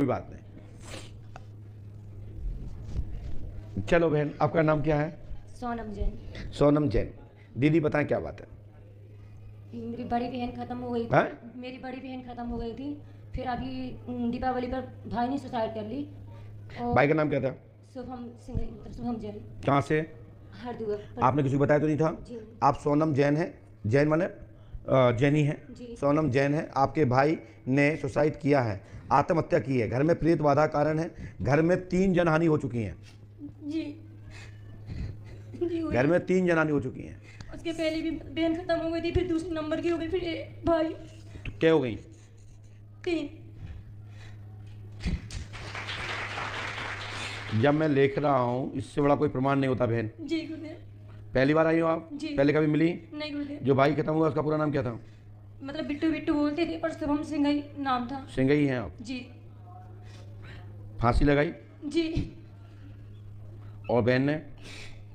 कोई बात नहीं। चलो बहन, आपका नाम क्या है? सोनम जैन। सोनम जैन। दीदी बताएं क्या बात है? मेरी बड़ी बहन खत्म हो गई है? थी। मेरी बड़ी बहन खत्म हो गई थी, फिर अभी दीपावली पर भाई ने सुसाइड कर ली। और भाई का नाम क्या था? शुभम सिंह, शुभम जैन। कहाँ से? हरदुआ। आपने किसी को बताया तो नहीं था? जी। आप सोनम जैन है, जैन माने जैनी है। जी। सोनम जैन है। आपके भाई ने सुसाइड किया है, आत्महत्या की है। घर में प्रेत बाधा कारण है। घर में 3 जनहानि हो चुकी हैं। जी। जी हुई। घर में 3 जनहानि हो चुकी हैं। उसके पहले भी बहन खत्म हो गई थी, फिर दूसरे नंबर की हो गई, फिर ये भाई। तो क्या हो गई? 3। जब मैं लिख रहा हूँ, इससे बड़ा कोई प्रमाण नहीं होता बहन। जी गुरुदेव। पहली बार आई हो आप? जी। पहले कभी मिली? नहीं गुरुदेव। जो भाई खत्म हुआ उसका पूरा नाम क्या था? मतलब बिट्टू बिट्टू बोलते थे, पर शुभम सिंह ही नाम था। सिंगई हैं आप? जी। फांसी लगाई? जी। और बहन ने?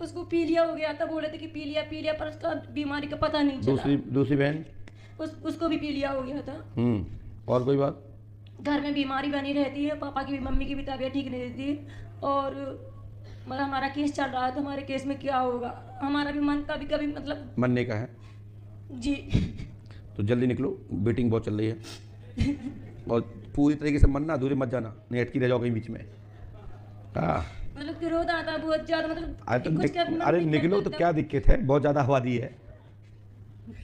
उसको पीलिया हो गया था, बोले थे कि पीलिया पीलिया, पर उसका बीमारी का पता नहीं चला। दूसरी बहन? उसको भी पीलिया हो गया था। और कोई बात? घर में बीमारी बनी रहती है, पापा की भी, मम्मी की भी तबीयत ठीक नहीं रहती। और मतलब हमारा केस चल रहा है, तो हमारे केस में क्या होगा, हमारा भी मन कभी कभी मतलब मरने का है। जी। तो जल्दी निकलो, वेटिंग बहुत चल रही है। और पूरी तरीके से मरना, अधूरे मत जाना, नहीं अटकी रह जाओ कहीं बीच में। हाँ, मतलब क्रोध आता बहुत ज्यादा, मतलब अरे निकलो तो क्या दिक्कत है, बहुत ज़्यादा आबादी है।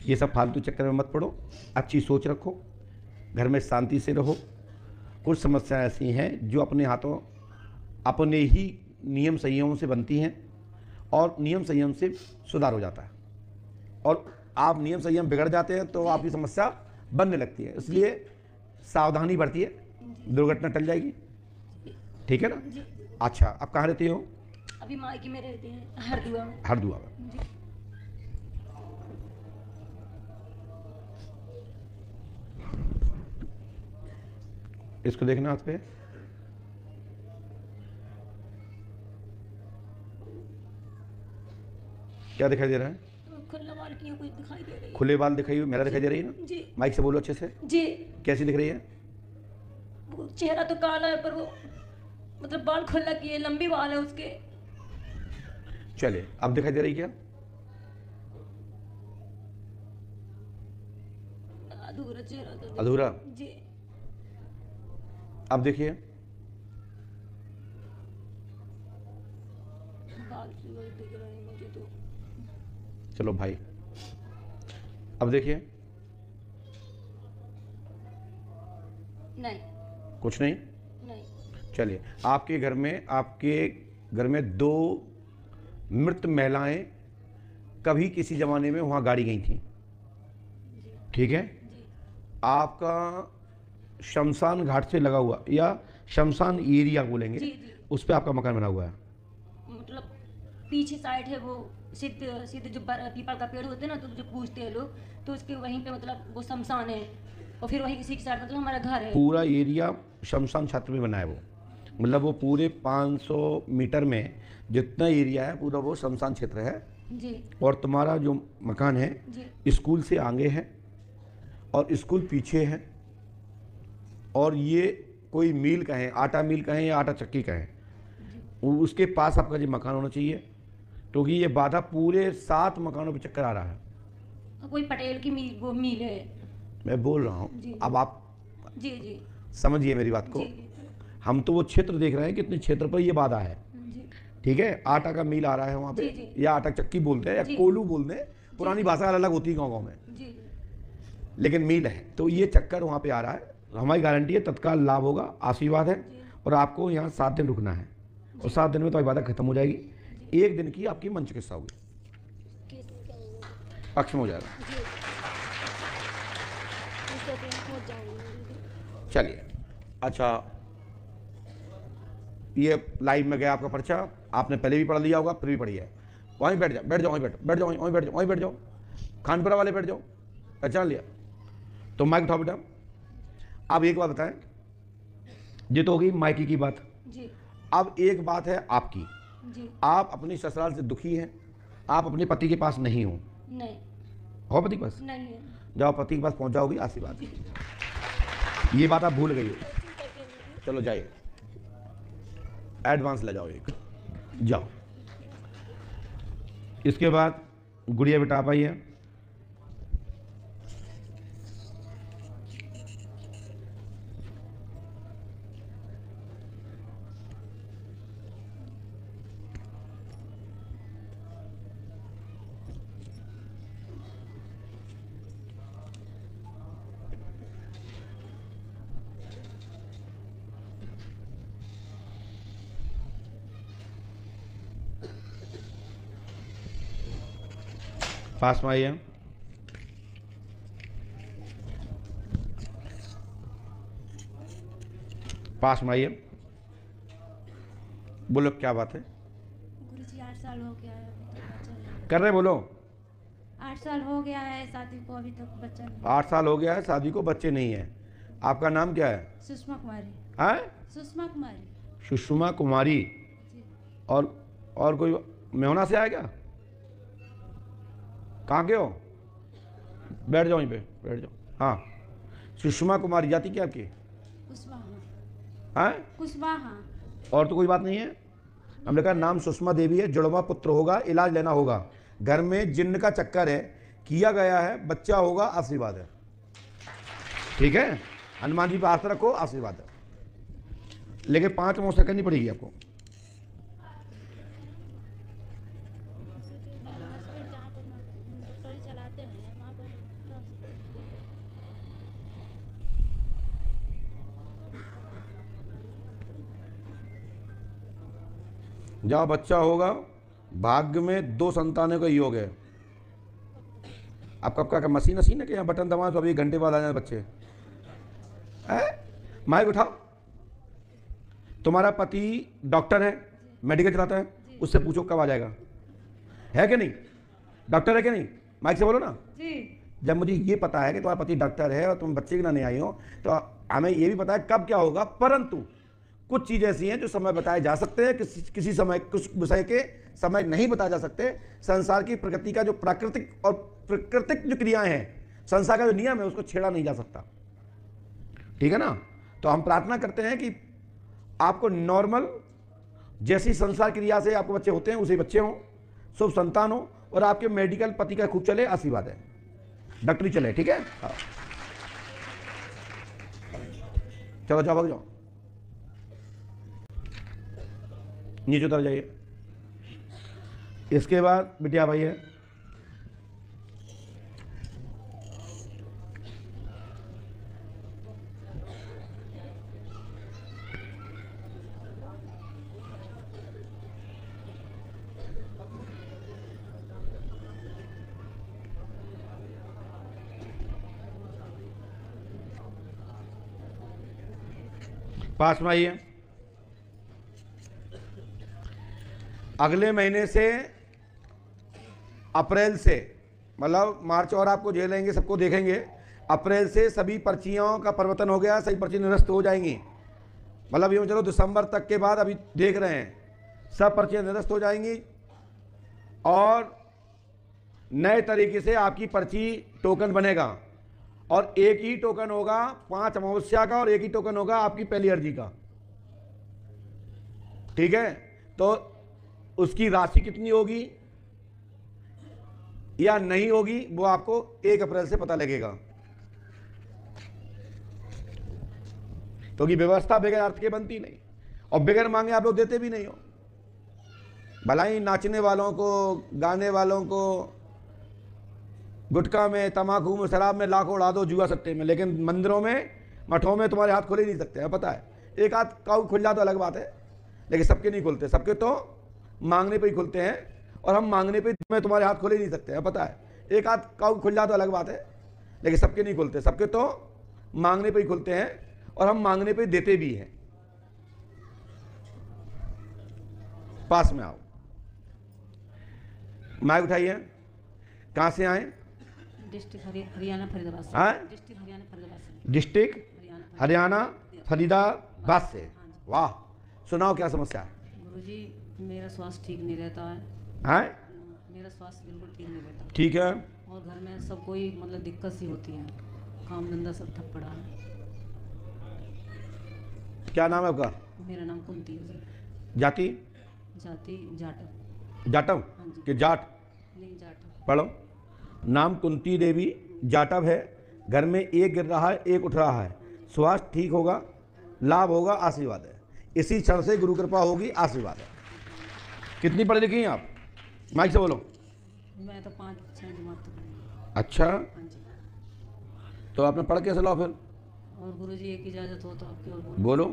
ये सब फालतू चक्कर में मत पड़ो, अच्छी सोच रखो, घर में शांति से रहो। कुछ समस्याएं ऐसी हैं जो अपने हाथों, अपने ही नियम संयमों से बनती हैं, और नियम संयम से सुधार हो जाता है। और आप नियम संयम बिगड़ जाते हैं तो आपकी समस्या बनने लगती है। इसलिए सावधानी बरतिए, दुर्घटना टल जाएगी। ठीक है ना? अच्छा, आप कहाँ रहती हो? अभी मायके में रहते हैं, हरदुआ में। हरदुआ में। जी। इसको देखना हाथ पे। क्या दिखाई दे रहा है? खुले बाल की कुछ दिखाई दे रही है। खुले बाल दिखाई, मेरा दिखाई दे रही है ना? जी। माइक से बोलो अच्छे से। जी। कैसी दिख रही है? वो चेहरा तो काला है, पर वो मतलब बाल खुला किए, लंबी बाल है उसके। चलिए, अब दिखाई दे रही क्या? अधूरा चेहरा तो। अधूरा? जी। अब देखिए। बाल भी दिख रहे हैं मुझे तो। चलो भाई, अब देखिए। नहीं। कुछ नहीं? नहीं। चलिए, आपके घर में 2 मृत महिलाएं कभी किसी ज़माने में वहाँ गाड़ी गई थी। ठीक है? आपका शमशान घाट से लगा हुआ, या शमशान एरिया बोलेंगे, जी, जी। उस पर आपका मकान बना हुआ है। मतलब पीछे साइड है वो, सिद्ध जो पीपल का पेड़ होते हैं ना, तो जो पूछते हैं लोग, तो उसके वहीं पे मतलब वो शमशान है, और फिर वहीं किसी की साइड मतलब हमारा घर है। पूरा एरिया शमशान क्षेत्र में बना है वो, मतलब वो पूरे 500 मीटर में जितना एरिया है पूरा वो शमशान क्षेत्र है। जी। और तुम्हारा जो मकान है जी। स्कूल से आगे है, और स्कूल पीछे है, और ये कोई मिल का है, आटा मिल का है या आटा चक्की का है, उसके पास आपका जो मकान होना चाहिए, क्योंकि ये बाधा पूरे 7 मकानों पे चक्कर आ रहा है। कोई पटेल की मिल, वो मिल है। मैं बोल रहा हूँ, अब आप जी। जी। समझिए मेरी बात को। जी। हम तो वो क्षेत्र देख रहे हैं कितने क्षेत्र पर ये बाधा है। जी। ठीक है? आटा का मिल आ रहा है वहाँ पे, जी। या आटा चक्की बोलते हैं या जी। कोलू बोलते हैं, पुरानी भाषा अलग होती है गाँव में, जी। लेकिन मिल है। तो ये चक्कर वहाँ पे आ रहा है। हमारी गारंटी है तत्काल लाभ होगा, आशीर्वाद है। और आपको यहाँ 7 दिन रुकना है, और 7 दिन में तो बाधा खत्म हो जाएगी। 1 दिन की आपकी मन चिकित्सा होगी, पक्ष में हो जाएगा। चलिए, अच्छा, ये लाइव में गया आपका पर्चा, आपने पहले भी पढ़ लिया होगा, फिर भी पढ़ी है। वहीं बैठ जाओ, बैठ जाओ, वहीं बैठ जाओ, वहीं बैठ जाओ, वहीं बैठ जाओ, खानपुरा वाले बैठ जाओ। पहचान लिया तो माइक उठाओ बेटा। अब एक बात बताएं, ये तो हो गई माइकी की बात। जी। अब एक बात है आपकी। जी। आप अपने ससुराल से दुखी हैं, आप अपने पति के पास नहीं हो। नहीं। हो पति के पास? नहीं है। जाओ पति के पास पहुंच जाओगी, आशीर्वाद। ये बात आप भूल गई हो। चलो जाइए, एडवांस ले जाओ एक, जाओ। इसके बाद गुड़िया बेटा आप आइए। पास में आइए। पास में आइए, बोलो क्या बात है। गुरुजी 8 साल हो गया है, अभी तक बच्चा नहीं। कर रहे बोलो। 8 साल हो गया है शादी को, अभी तक बच्चा नहीं। 8 साल हो गया है शादी को, बच्चे नहीं है। आपका नाम क्या है? सुषमा कुमारी। हैं? सुषमा कुमारी सुषमा कुमारी। जी। और कोई मेहना से आया क्या? कहाँ के हो? बैठ जाओ, यहीं पे बैठ जाओ। हाँ, सुषमा कुमारी, जाति क्या आपकी? कुशवाहा। हैं? कुशवाहा। और तो कोई बात नहीं है। हमने कहा नाम सुषमा देवी है, जुड़वा पुत्र होगा, इलाज लेना होगा। घर में जिन्न का चक्कर है, किया गया है, बच्चा होगा, आशीर्वाद है। ठीक है, हनुमान जी पर आस्था रखो, आशीर्वाद है। लेकिन 5 मौसा करनी पड़ेगी आपको। जहाँ बच्चा होगा, भाग्य में 2 संतानों का योग है। आपका क्या मशीन है कि यहाँ बटन दबाए तो अभी 1 घंटे बाद आ जाए बच्चे? है? माइक उठाओ। तुम्हारा पति डॉक्टर है, मेडिकल चलाता है, उससे पूछो कब आ जाएगा। है कि नहीं? डॉक्टर है कि नहीं? माइक से बोलो ना जी। जब मुझे ये पता है कि तुम्हारा पति डॉक्टर है और तुम बच्चे के नहीं आई हो, तो हमें ये भी पता है कब क्या होगा। परंतु कुछ चीज़ ऐसी हैं जो समय बताए जा सकते हैं, किसी समय कुछ विषय के समय नहीं बताए जा सकते। संसार की प्रकृति का जो प्राकृतिक जो क्रियाएं हैं, संसार का जो नियम है, उसको छेड़ा नहीं जा सकता। ठीक है ना? तो हम प्रार्थना करते हैं कि आपको नॉर्मल जैसी संसार क्रिया से आपको बच्चे होते हैं उसे बच्चे हों, शुभ संतान हो, और आपके मेडिकल पति का खूब चले, आशीर्वाद है, डॉक्टरी चले। ठीक है, हाँ। चलो जाओ, भाग जाओ, नीचे उतर जाइए। इसके बाद बिटिया भाई है, पास में आइए। अगले महीने से, अप्रैल से, मतलब मार्च और आपको झेलेंगे, सबको देखेंगे। अप्रैल से सभी पर्चियों का परिवर्तन हो गया, सभी पर्ची निरस्त हो जाएंगी। मतलब यूँ चलो दिसंबर तक के बाद अभी देख रहे हैं, सब पर्चियाँ निरस्त हो जाएंगी और नए तरीके से आपकी पर्ची टोकन बनेगा। और एक ही टोकन होगा 5 अमावस्या का, और एक ही टोकन होगा आपकी पहली अर्जी का। ठीक है, तो उसकी राशि कितनी होगी या नहीं होगी वो आपको 1 अप्रैल से पता लगेगा, क्योंकि व्यवस्था बगैर अर्थ के बनती नहीं, और बगैर मांगे आप लोग देते भी नहीं हो। भला ही नाचने वालों को, गाने वालों को, गुटखा में, तम्बाकू में, शराब में लाखों उड़ा दो, जुआ सट्टे में, लेकिन मंदिरों में, मठों में तुम्हारे हाथ खुल ही नहीं सकते हैं। पता है, एक हाथ काऊ खुल जाए तो अलग बात है, लेकिन सबके नहीं खुलते। सबके तो मांगने पे ही खुलते हैं, और हम मांगने पे में तुम्हारे हाथ खोल ही नहीं सकते हैं। पता है, एक हाथ काऊ खुल जाए तो अलग बात है, लेकिन सबके नहीं खुलते। सबके तो मांगने पे ही खुलते हैं, और हम मांगने पे देते भी हैं। पास में आओ, माइक उठाइए। कहाँ से आए? डिस्ट्रिक्ट हरियाणा फरीदाबाद से। हाँ? डिस्ट्रिक्ट हरियाणा फरीदाबाद से। डिस्ट्रिक्ट हरियाणा फरीदाबाद से। वाह, सुनाओ क्या समस्या है? गुरुजी, मेरा स्वास्थ्य ठीक नहीं रहता है। हाँ? मेरा स्वास्थ्य बिल्कुल ठीक नहीं रहता, ठीक है, और घर में सब कोई मतलब दिक्कत सी होती है, काम धंधा सब ठप पड़ा है। क्या नाम है आपका? मेरा नाम कुंती है जी। जाति? जाति जाट। जाटव हाँ जी। कि जाट? नहीं जाट। पढ़ो। नाम कुंती देवी, जाटव है, घर में एक गिर रहा है एक उठ रहा है, स्वास्थ्य ठीक होगा, लाभ होगा, आशीर्वाद है। इसी क्षण से गुरु कृपा होगी, आशीर्वाद है। कितनी पढ़ी लिखी हैं आप? माइक से बोलो। मैं तो 5-6 जमात तक पढ़ी। अच्छा, हाँ जी। तो आपने पढ़ कैसे लो फिर? और गुरुजी एक इजाज़त हो तो आपकी और बोलो। बोलो।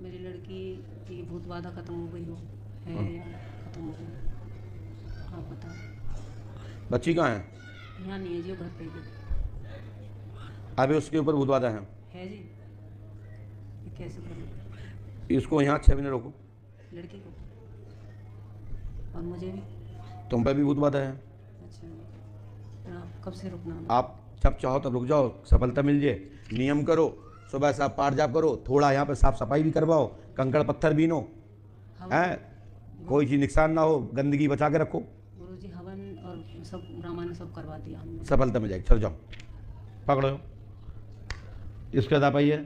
मेरी लड़की की भूत बाधा खत्म हो गई हो है या खत्म हो गई, आप बताओ। बच्ची कहाँ है? यहाँ नहीं है जी, वो घर पे ही है। अभी उसके ऊपर भूत बाधा है जी। ये कैसे करूँ? है। इसको यहाँ 6 महीने रोको। लड़की को और मुझे भी? तुम पे भी भूत बाधा है। अच्छा, फिर आप कब से रुकना? आप जब चाहो तब रुक जाओ, सफलता मिल जाए। नियम करो, सुबह साफ पाठ जाप करो, थोड़ा यहाँ पे साफ सफाई भी करवाओ, कंकड़ पत्थर बीनो, है कोई चीज़ नुकसान ना हो, गंदगी बचा के रखो, गुरुजी हवन और सब रामायण सब करवा दिया हमने। सफलता मिल जाएगी। चल जाओ, पकड़ो। इसके बाद आप आइए।